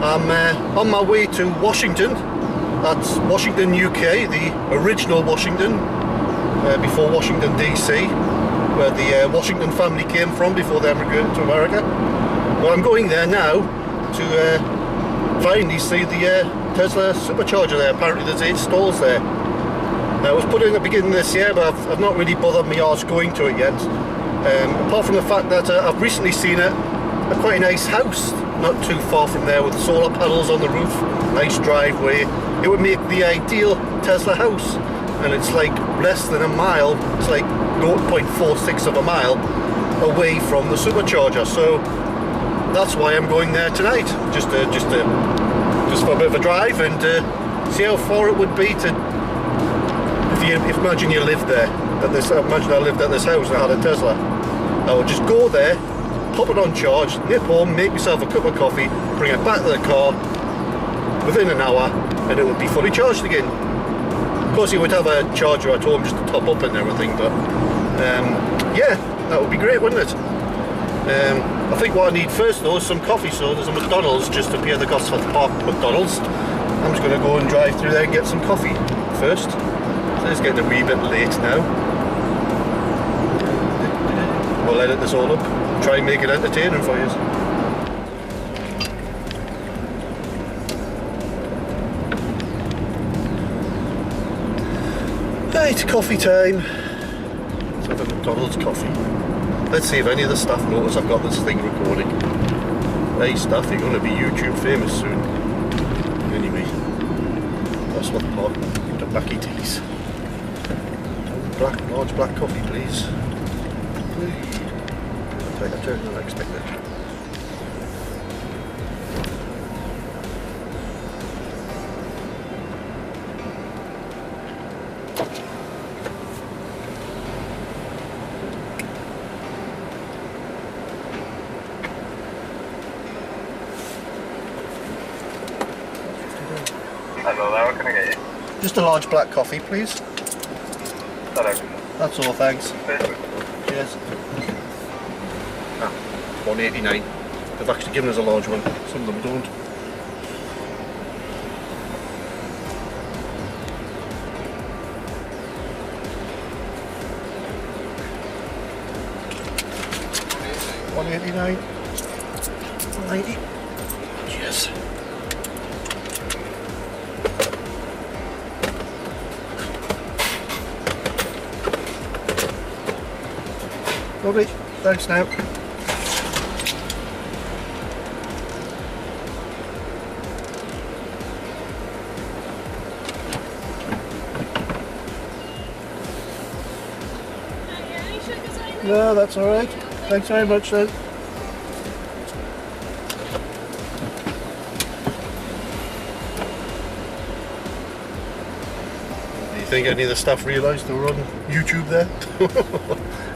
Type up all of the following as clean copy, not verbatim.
I'm on my way to Washington. That's Washington, UK, the original Washington, before Washington DC, where the Washington family came from before they emigrated to America. But I'm going there now to finally see the Tesla Supercharger there. Apparently there's 8 stalls there. Now, it was put in at the beginning of this year, but I've not really bothered my arse going to it yet. Apart from the fact that I've recently seen a quite nice house not too far from there with solar panels on the roof, nice driveway. It would make the ideal Tesla house, and it's like less than a mile. It's like 0.46 of a mile away from the Supercharger. So that's why I'm going there tonight, just for a bit of a drive and see how far it would be to. If imagine you lived there, imagine I lived at this house and I had a Tesla. I would just go there, pop it on charge, nip home, make myself a cup of coffee, bring it back to the car within an hour, and it would be fully charged again. Of course, you would have a charger at home just to top up and everything, but yeah, that would be great, wouldn't it? I think what I need first though is some coffee, so there's a McDonald's just to pay the cost for the park McDonald's. I'm just going to go and drive through there and get some coffee first. So it's getting a wee bit late now. We'll edit this all up, try and make it entertaining for you. Right, coffee time. Let's have a McDonald's coffee. Let's see if any of the staff notice I've got this thing recording. Hey staff, you're going to be YouTube famous soon. Anyway, that's what the park, the backy teas. Large black coffee, please. Tighter turn than I expected. Hello there, what can I get you? Just a large black coffee, please. Hello. That's all, thanks. Cheers. Ah, $1.89. They've actually given us a large one. Some of them don't. $1.89. $1.90. Cheers. Lovely, thanks now. No, that's alright. Thanks very much then. Do you think any of the staff realised they were on YouTube there?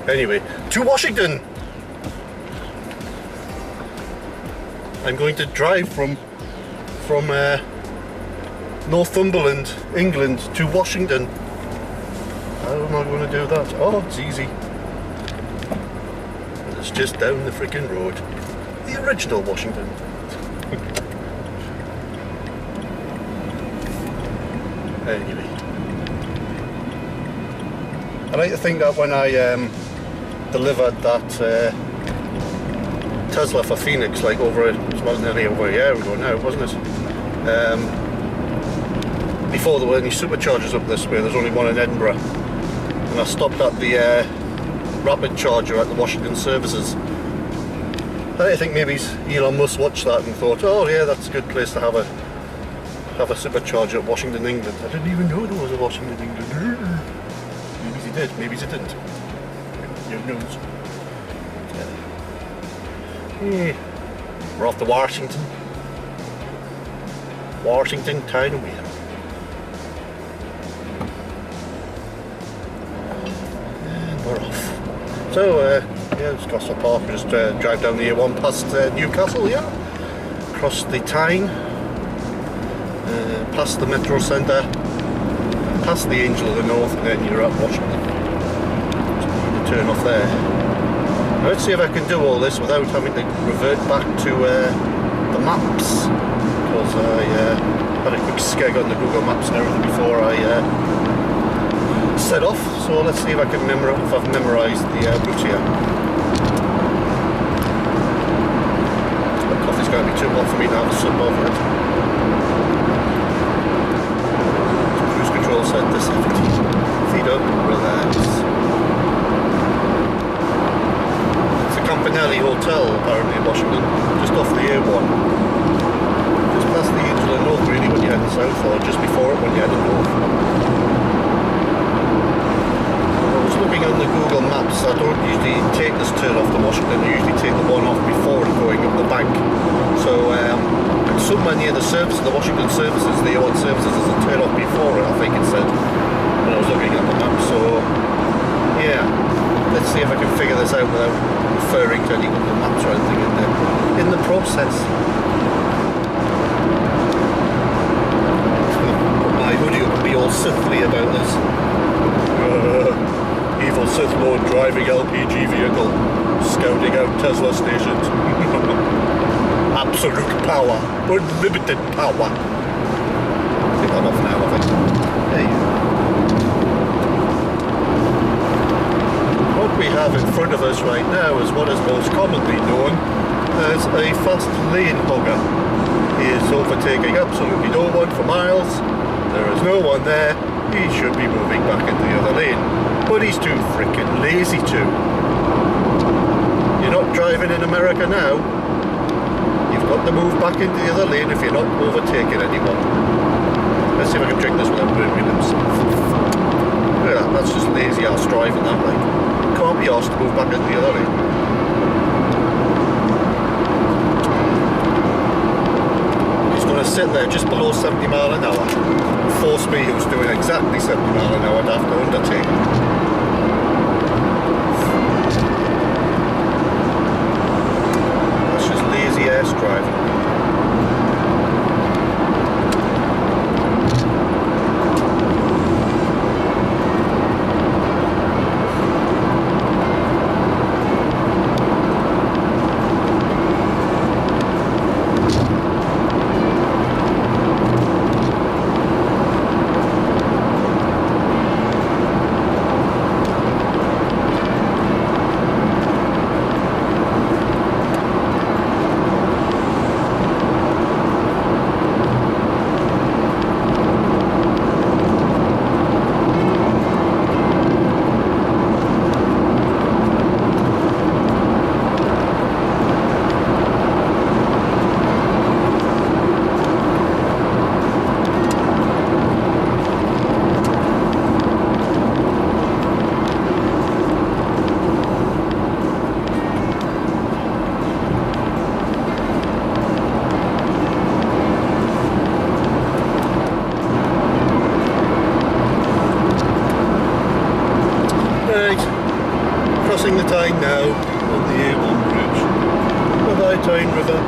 Anyway, to Washington! I'm going to drive from Northumberland, England to Washington. How am I going to do that? Oh, it's easy. It's just down the freaking road. The original Washington. Anyway. I like to think that when I delivered that Tesla for Phoenix, like it was nearly over a year ago now, wasn't it? Before there were any Superchargers up this way, there's only one in Edinburgh. And I stopped at the rapid charger at the Washington services. I think maybe Elon Musk watched that and thought, oh yeah, that's a good place to have a Supercharger at Washington, England. I didn't even know there was a Washington, England. Maybe he did, maybe he didn't. Who knows? Yeah. We're off to Washington. Washington town away. And we're off. So, yeah, just across the park, we just drive down the A1 past Newcastle, yeah. Across the Tyne. Past the Metro Centre. Past the Angel of the North, and then you're at Washington. So you need to turn off there. Now, let's see if I can do all this without having to revert back to the maps. because I had a quick skeg on the Google Maps and everything before I set off. So let's see if I can if I've memorised the route here. The coffee's going to be too hot for me to have a sip of it. Cruise control set to 70. Feet up, relax. Campanelli Hotel, apparently in Washington, just off the A1. Just past the Angel of North, really, when you're heading south, or just before it when you're heading north. I was looking on the Google Maps. I don't usually take this turn off to Washington. I usually take the one off before going up the bank. So somewhere near the service, the Washington services, the A1 services, there's a turn off before it, I think it said, when I was looking at the map. So yeah, let's see if I can figure this out without referring to any Google Maps or anything in the process. My hoodie will be all Sithly about this. Evil Sith Lord driving LPG vehicle, scouting out Tesla stations. Absolute power, unlimited power. Take that off now, I think. There you go. What we have in front of us right now is what is most commonly known as a fast lane hogger. He is overtaking absolutely no one for miles. There is no one there. He should be moving back into the other lane, but he's too freaking lazy to. You're not driving in America now. You've got to move back into the other lane if you're not overtaking anyone. Let's see if I can drink this without burning my lips. Look at that, that's just lazy ass driving that way. Can't be asked to move back into the other lane. He's going to sit there just below 70 mile an hour. Force me, who's doing exactly 70 mile an hour, to have to undertake. That's just lazy ass driving. Crossing the Tyne now on the A1 bridge. Bye-bye Tyne River.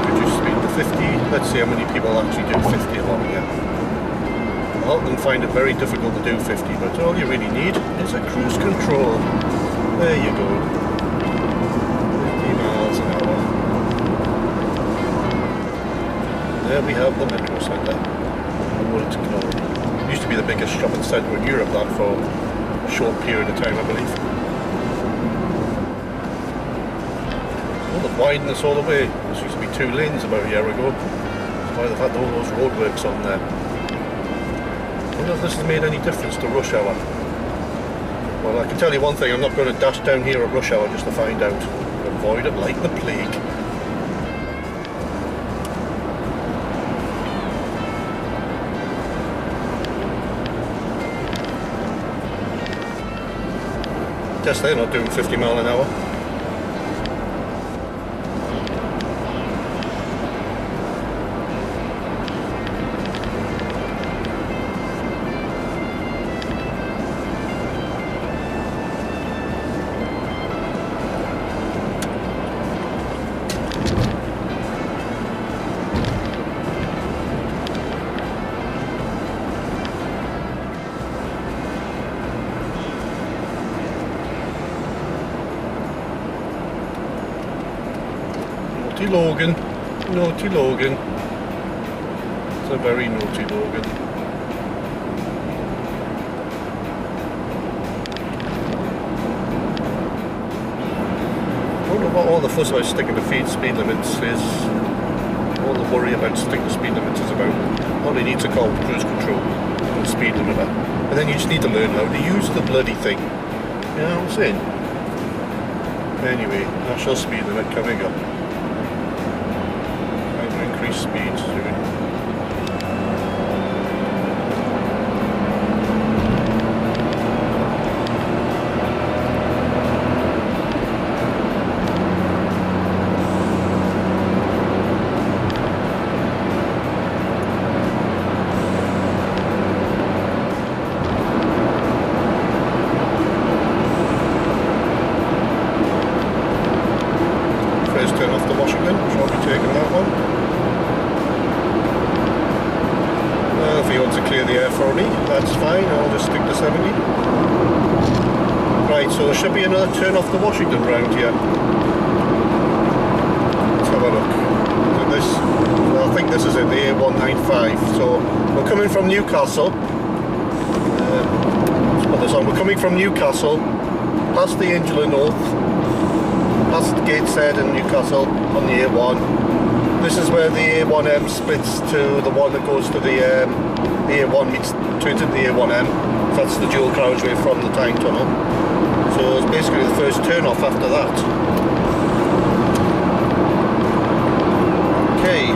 Reduce speed to 50. Let's see how many people actually do 50 along here. A lot of them find it very difficult to do 50, but all you really need is a cruise control. There you go. 50 miles an hour. There we have the metro centre. It used to be the biggest shopping centre in Europe, that for a short period of time, I believe. Well, they've widened this all the way. This used to be 2 lanes about a year ago. That's why they've had all those roadworks on there. I wonder if this has made any difference to rush hour. Well, I can tell you one thing, I'm not going to dash down here at rush hour just to find out. Avoid it like the plague. Guess they're not doing 50 mile an hour. Naughty Logan. Naughty Logan. It's a very naughty Logan. I don't know what all the fuss about sticking to speed limits is. All the worry about sticking to speed limits is about. All you need to call cruise control and speed limiter. And then you just need to learn how to use the bloody thing. You know what I'm saying? Anyway, national speed limit coming up. Trying to increase speed soon. Should be another turn off the Washington round here. Let's have a look. Is it this? Well, I think this is it, the A195. So we're coming from Newcastle. Let's put this on. We're coming from Newcastle, past the Angel of North, past Gateshead in Newcastle on the A1. This is where the A1M splits to the one that goes to the A1 turns into the A1M. So that's the dual carriageway from the Tyne Tunnel. So it's basically the first turn off after that. Okay.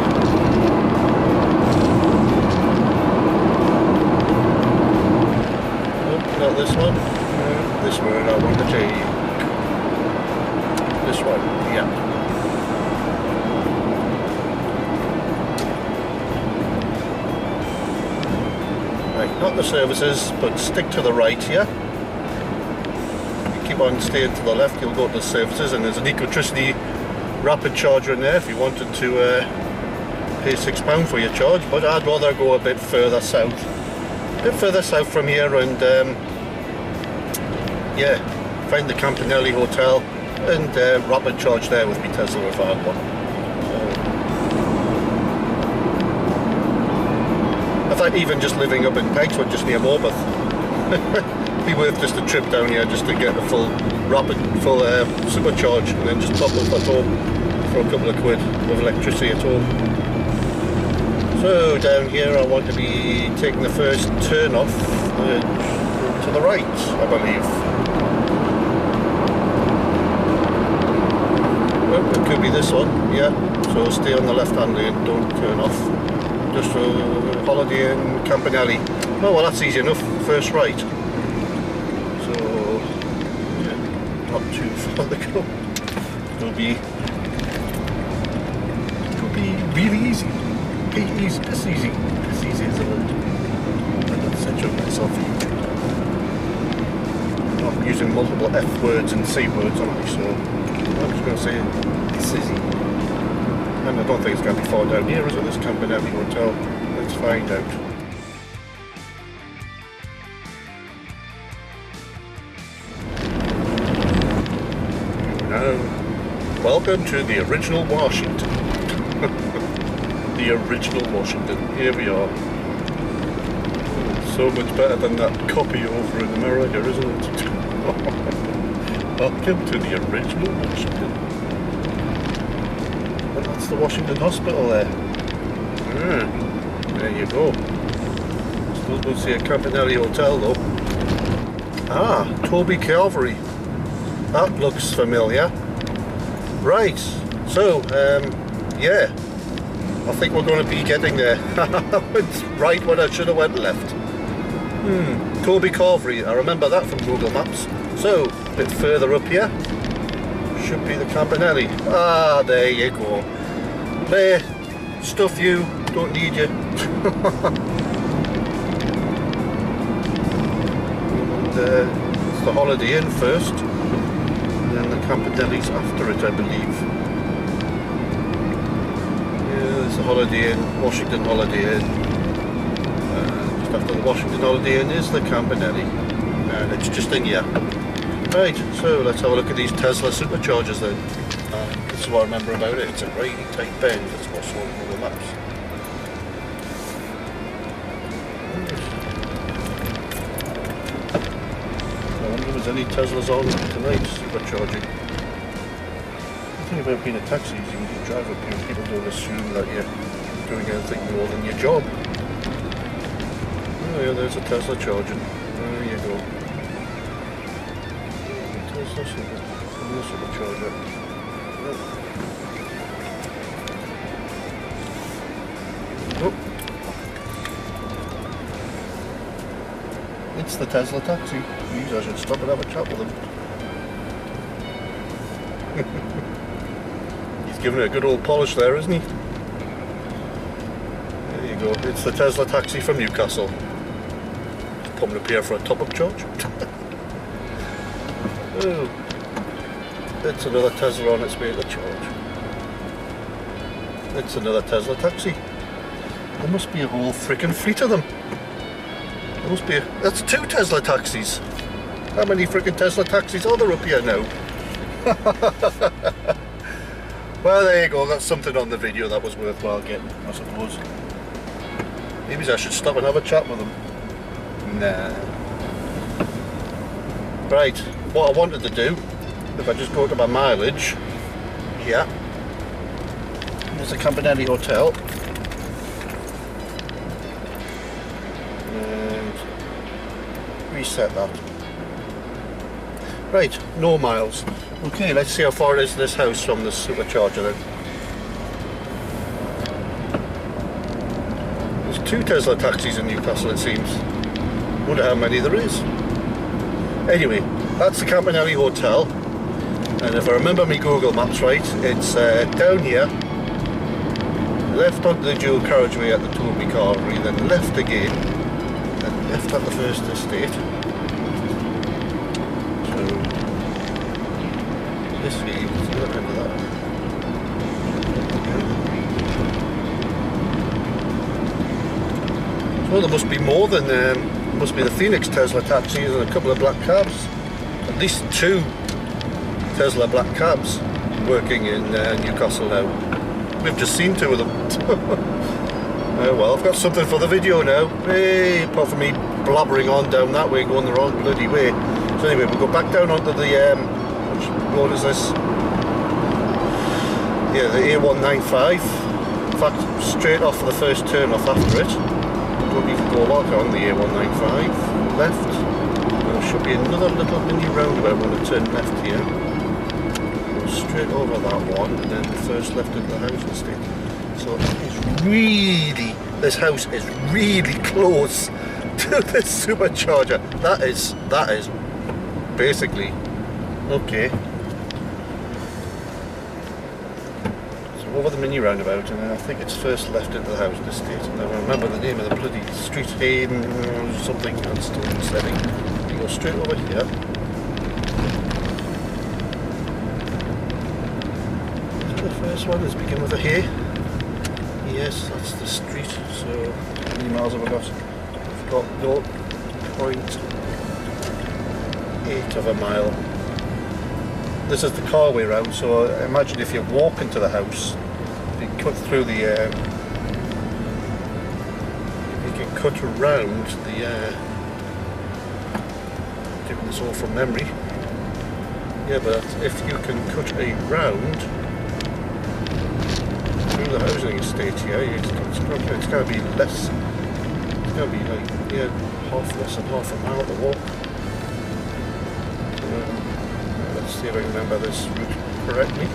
Oh, not this one. No, this one I want to take. This one, yeah. Right, not the services, but stick to the right here. Keep on staying to the left, you'll go to the services, and there's an electricity rapid charger in there if you wanted to pay £6 for your charge, but I'd rather go a bit further south. From here and yeah, find the Campanelli Hotel and rapid charge there with my Tesla if I had one. So, in fact, even just living up in Peggswood, just near Morpeth. Be worth just a trip down here just to get a full supercharge and then just top up at home for a couple of quid with electricity at home. So down here I want to be taking the first turn off to the right, I believe. Well, it could be this one, yeah. So stay on the left hand lane, don't turn off. Just for Holiday in Campanelli. Oh well, that's easy enough, first right. Not too far to go. It'll be really easy. Easy. It's easy. It's easy as a load. I'm not censoring myself. I'm using multiple F words and C words on it, so I'm just going to say it's easy. And I don't think it's going to be far down here, is it? This Campanelli Hotel. Let's find out. Welcome to the original Washington. The original Washington. Here we are. So much better than that copy over in America, isn't it? Welcome to the original Washington. And that's the Washington Hospital there. There you go. Still don't see a Campanelli Hotel though. Ah, Toby Calvary. That looks familiar. Right, so, yeah, I think we're going to be getting there. It's right when I should have went left. Toby Calvary, I remember that from Google Maps. So, a bit further up here, should be the Campanelli. Ah, there you go. There, stuff you, don't need you. And, it's the Holiday Inn first. And the Campanelli's after it, I believe. Yeah, there's the Holiday Inn, Washington Holiday Inn. Just after the Washington Holiday Inn is the Campanelli. And it's just in here. Right, so let's have a look at these Tesla Superchargers then. This is what I remember about it. It's a really tight bend. That's what's on Google Maps. I wonder if there's any Teslas on tonight supercharging. The thing about being a taxi is you can drive up here and people don't assume that you're doing anything more than your job. Oh yeah, there's a Tesla charging. There you go. Tesla Supercharger. Oh. It's the Tesla taxi. Jeez, I should stop and have a chat with him. He's giving it a good old polish there, isn't he? There you go. It's the Tesla taxi from Newcastle. It's pumping up here for a top-up charge. Oh. It's another Tesla on its way to charge. It's another Tesla taxi. There must be a whole freaking fleet of them. There must be that's 2 Tesla taxis. How many freaking Tesla taxis are there up here now? Well, there you go. That's something on the video that was worthwhile getting, I suppose. Maybe I should stop and have a chat with them. Nah. Right, what I wanted to do, if I just go to my mileage, here, there's a Campanelli Hotel. And reset that. Right, no miles. Okay, let's see how far it is to this house from the supercharger then. There's 2 Tesla taxis in Newcastle, it seems. Wonder how many there is. Anyway, that's the Campanelli Hotel. And if I remember my Google Maps right, it's down here, left onto the dual carriageway at the Toby Carvery, then left again, then left at the first estate. So, this way, let's look into that. So there must be more than, must be the Phoenix Tesla taxis and a couple of black cabs. At least 2 Tesla black cabs working in Newcastle now. We've just seen 2 of them. Oh well, I've got something for the video now. Hey, apart from me blabbering on down that way, going the wrong bloody way. So anyway, we'll go back down onto the, which road is this? Yeah, the A195. In fact, straight off for the first turn off after it. Don't even go walk on the A195. Left. There should be another little mini roundabout when I turn left here. Straight over that one, and then the first left into the housing estate. So it's really, this house is really close to the supercharger. That is basically okay. So over the mini roundabout, and then I think it's first left into the housing estate. And I remember the name of the bloody street, Hayden or something. I'm still setting. You go straight over here. This one is begin with a hay. Yes, that's the street. So how many miles have I got? I've got 0.8 of a mile. This is the carway round, so imagine if you're walking to the house, you cut through the you can cut around the doing this all from memory. Yeah, but if you can cut around the housing estate here, it's going to be less, it's going to be like, yeah, less than half a mile to walk. Let's see if I can remember this route correctly.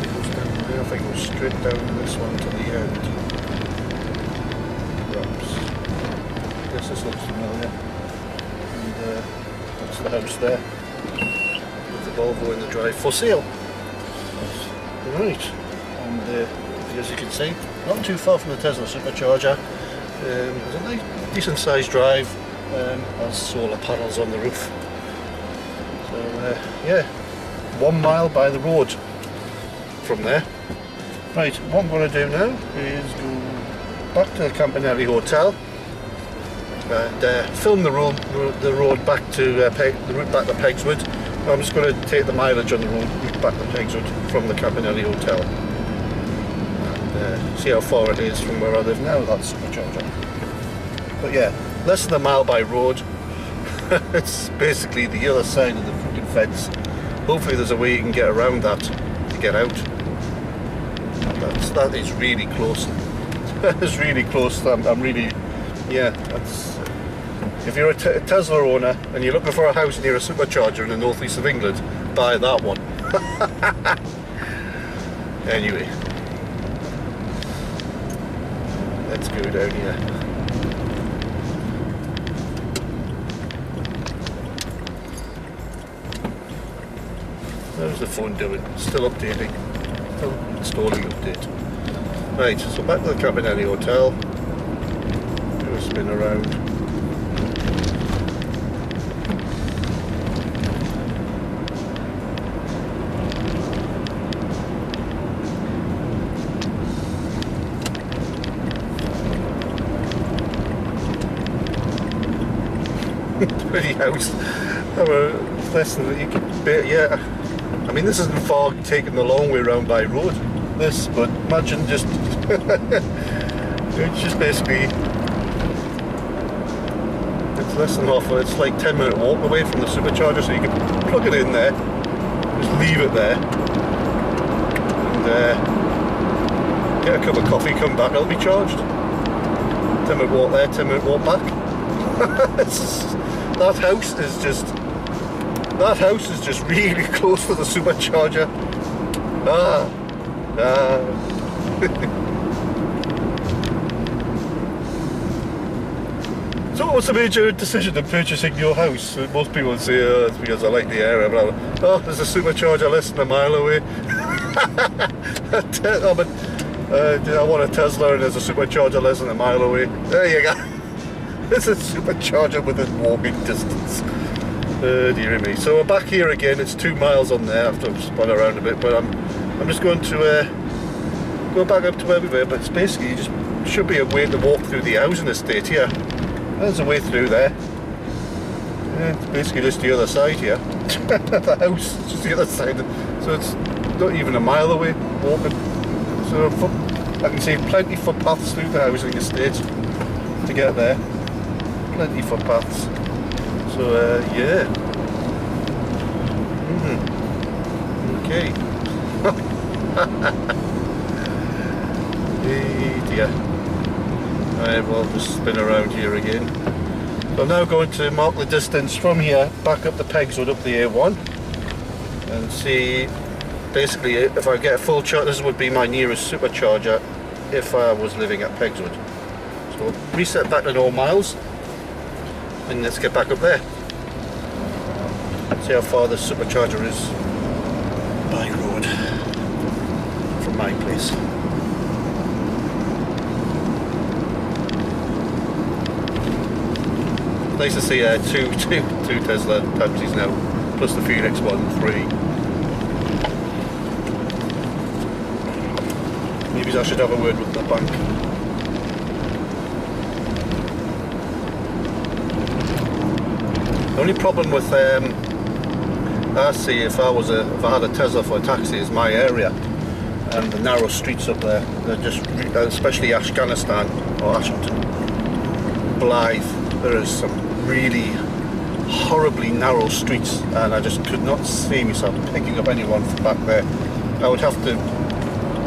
It goes down there, I think it goes straight down this one to the end. Perhaps. Yes, this looks familiar. And that's the house there, with the Volvo in the drive for sale. Right, and as you can see, not too far from the Tesla Supercharger. There's a nice, decent sized drive, has solar panels on the roof. So yeah, 1 mile by the road from there. Right, what I'm going to do now is go back to the Campanelli Hotel and film the road back to the route back to Pegswood, I'm just going to take the mileage on the road back to Peggswood from the Campanelli Hotel and see how far it is from where I live now, that Supercharger. But yeah, less than a mile by road. It's basically the other side of the freaking fence. Hopefully there's a way you can get around that to get out. That is really close. It's really close. I'm really, yeah, that's... If you're a Tesla owner and you're looking for a house near a Supercharger in the northeast of England, buy that one. Anyway, let's go down here. How's the phone doing? Still updating. Still installing update. Right, so back to the Campanelli Hotel. Do a spin around. Pretty house. Less than you could bear, yeah. I mean, this isn't far taking the long way round by road. This, but imagine just it's just basically it's less than half. It's like 10-minute walk away from the Supercharger, so you can plug it in there, just leave it there, and get a cup of coffee, come back, it'll be charged. 10-minute walk there, 10-minute walk back. That house is just really close to the Supercharger. So what was the major decision in purchasing your house? Most people would say, oh, it's because I like the area, blah, blah. Oh, there's a Supercharger less than a mile away. I want a Tesla and there's a Supercharger less than a mile away. There you go. There's a Supercharger within walking distance. Dear me. So we're back here again. It's 2 miles on there after I've spun around a bit, but I'm just going to go back up to where we were. But it's basically just should be a way to walk through the housing estate here. There's a way through there. Yeah, it's basically just the other side here. The house is just the other side. So it's not even a mile away walking. So I can see plenty footpaths through the housing estate to get there. Plenty footpaths. So yeah. Okay. Hey dear. Right, well, just spin around here again. So I'm now going to mark the distance from here back up the Peggswood up the A1 and see basically if I get a full charge. This would be my nearest Supercharger if I was living at Peggswood. So reset back to no miles. And let's get back up there. See how far the Supercharger is by road from my place. Nice to see two Tesla Pepsis now, plus the Phoenix 1.3. Maybe I should have a word with the bank. The only problem with I see if I had a Tesla for a taxi is my area and the narrow streets up there. They're just, especially Afghanistan or Ashington, Blythe. There is some really horribly narrow streets, and I just could not see myself picking up anyone from back there. I would have to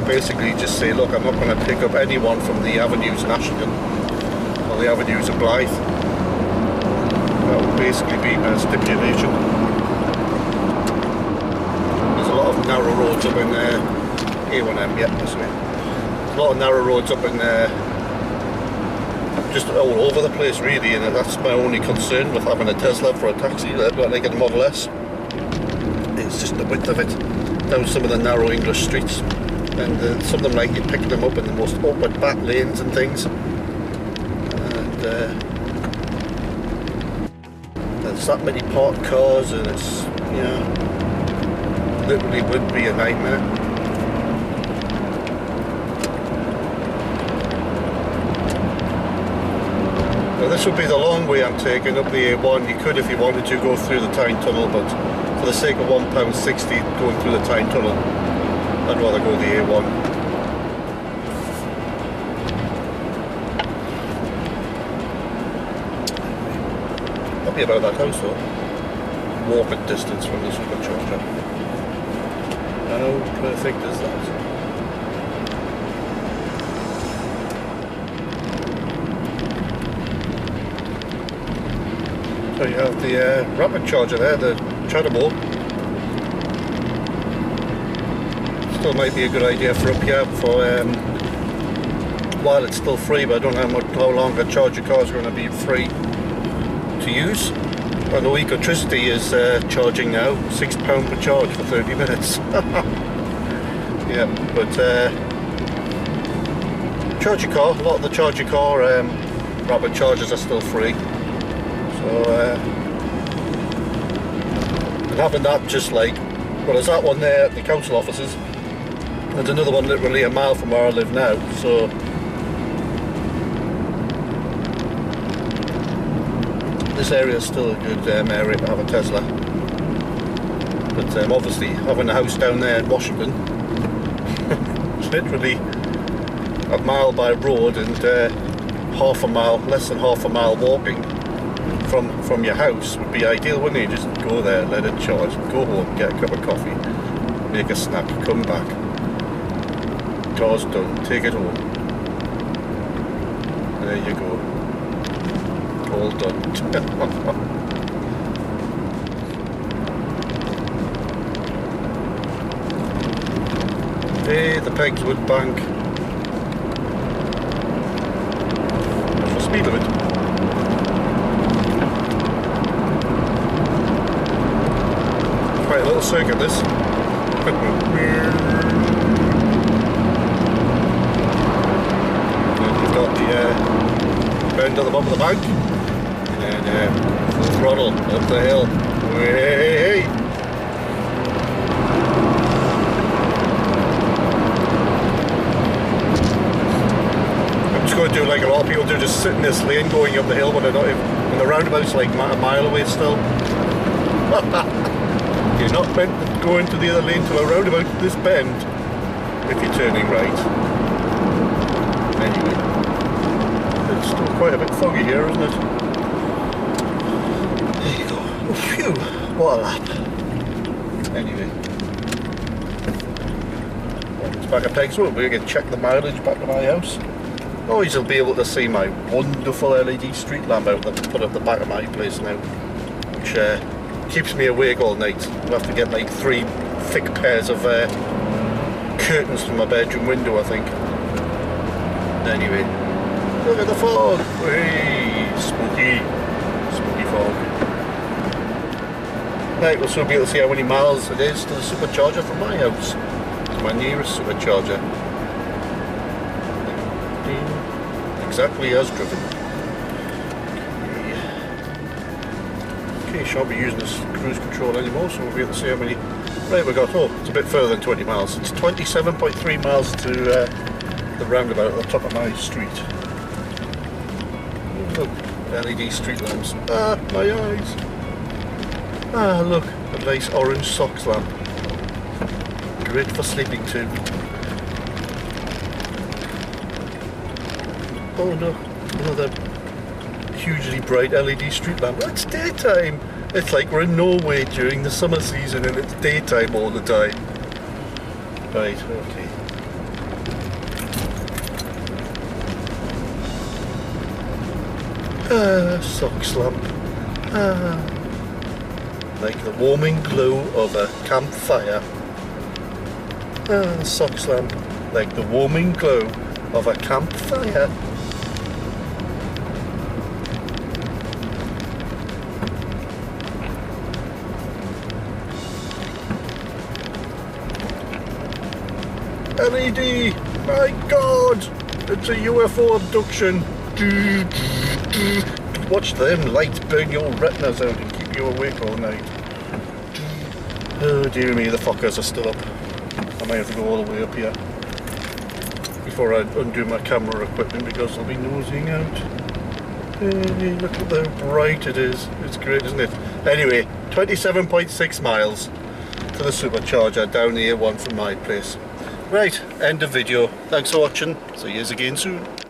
basically just say, look, I'm not going to pick up anyone from the avenues in Ashington or the avenues of Blythe. That would basically be my stipulation. There's a lot of narrow roads up in there. A1M, yeah, this way. There's a lot of narrow roads up in there, just all over the place really, and that's my only concern with having a Tesla for a taxi, like a Model S. It's just the width of it, down some of the narrow English streets, and some of them, like, you pick them up in the most awkward back lanes and things, and there's that many parked cars, and it's, yeah, literally would be a nightmare. Now this would be the long way I'm taking up the A1. You could, if you wanted to, go through the Tyne Tunnel, but for the sake of £1.60 going through the Tyne Tunnel, I'd rather go the A1. Happy about that house though. Walking distance from the Supercharger. How perfect is that? So you have the rapid charger there, the Chattermore. Still might be a good idea for up here for while it's still free, but I don't know how long a charger car is going to be free to use. I know Ecotricity is charging now, £6 per charge for 30 minutes. Yeah, but charger car, a lot of the charger car rapid chargers are still free. So and having that just like, well, there's that one there at the council offices, and another one literally a mile from where I live now. So this area is still a good area to have a Tesla. But obviously having a house down there in Washington, it's literally a mile by road and half a mile, less than half a mile walking from your house would be ideal, wouldn't it? You just go there, let it charge, go home, get a cup of coffee, make a snack, come back. Car's done, take it home. There you go. All done. Hey, the Pegswood Bank. What's the speed limit? Quite a little circuit this. You've got the bend at the bottom of the bank, and full throttle up the hill. Way. I'm just going to do like a lot of people do, just sit in this lane going up the hill when they're not, when the roundabout's like a mile away still. You're not meant to go into the other lane to a roundabout this bend if you're turning right. Anyway, it's still quite a bit foggy here, isn't it? There you go. Oh, phew, what a lap. Anyway, it's back at Pegswood. We're going to check the mileage back to my house. Oh, you'll be able to see my wonderful LED street lamp out that I put at the back of my place now, which keeps me awake all night. I'll have to get like 3 thick pairs of curtains from my bedroom window, I think. Anyway, look at the fog. Hey, spooky fog. Right, we'll soon be able to see how many miles it is to the Supercharger from my house. It's my nearest Supercharger. Exactly as driven. Okay, shan't be using this cruise control anymore, so we'll be able to see how many. Right, we got, oh, it's a bit further than 20 miles. It's 27.3 miles to the roundabout at the top of my street. Oh, look, LED street lamps. Ah, my eyes. Ah, look, a nice orange socks lamp. Great for sleeping too. Oh no, another hugely bright LED street lamp. It's daytime. It's like we're in Norway during the summer season and it's daytime all the time. Right, okay. Ah, socks lamp. Ah, like the warming glow of a campfire. Ah, socks lamp. Like the warming glow of a campfire. LED! My God! It's a UFO abduction! Watch them lights burn your retinas out and keep you awake all night. Oh dear me, the fuckers are still up. I might have to go all the way up here before I undo my camera equipment because they'll be nosing out. Hey, look at how bright it is. It's great, isn't it? Anyway, 27.6 miles to the Supercharger down here, one from my place. Right, end of video. Thanks for watching. See you again soon.